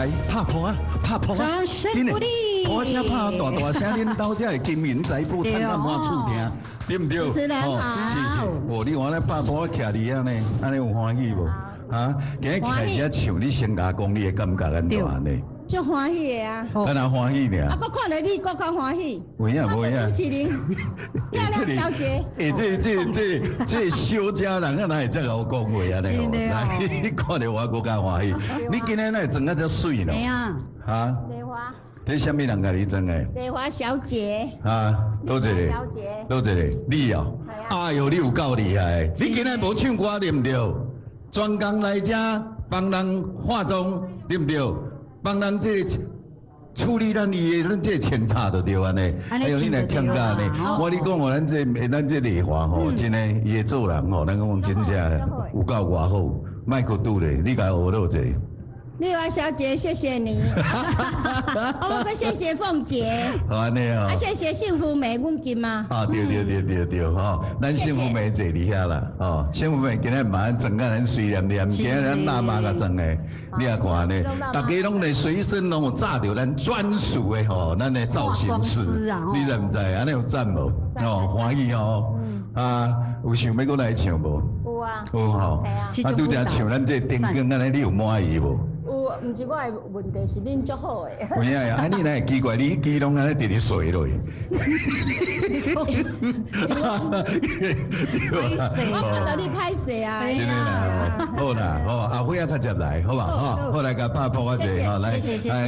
来拍破啊，拍破啊！掌声鼓励！大声拍，大大声，恁兜才会金银财宝赚到满厝听，对不对？主持人好，谢谢。哦，你看咱拍破徛伫遐呢，安尼有欢喜无？啊，今日徛伫遐唱，你先甲讲你的感觉安怎呢？足欢喜的啊！敢若欢喜尔。啊，我看到你更加欢喜。有影无影？主持人，漂亮小姐。这小家人啊，哪会这样讲话啊？来，看到我更加欢喜。你今日哪装啊遮水咯？没啊。啊？丽华。这什么人甲你装的？丽华小姐。啊，多一个。小姐。多一个，你哦。哎呦，你有够厉害！你今日无唱歌对不对？专工来遮帮人化妆对不对？帮人这处理咱这清查就对安尼。还有你来听歌呢，我你讲哦，咱这丽华吼，真诶，伊会做人吼，咱讲真正有够偌好，莫搁拄咧，你甲学落者。丽华小姐，谢谢你。我们谢谢凤姐。好安尼哦。谢谢幸福美阮金嘛。啊，对吼，咱幸福美坐伫遐啦，哦，幸福美今日马上装甲咱水念念，今日咱妈妈甲装诶，你也看呢，大家拢咧随身拢有炸着咱专属诶吼，咱诶造型师，你知毋知？安尼有赞无？哦，欢喜哦。啊，有想要过来唱无？有啊。有吼。啊，拄则唱咱这灯光安尼，你有满意无？有，毋是我的问题，是恁足好诶。有影啊，你哪会奇怪？你机拢安尼直直睡落去。我看到你拍摄啊。真诶啦，好啦，好，后悔啊，较接来，好吧？吼，好来甲拍破啊者，吼来，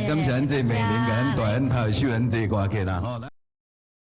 感谢咱这美玲，甲咱大恩头秀咱这歌曲啦，吼来。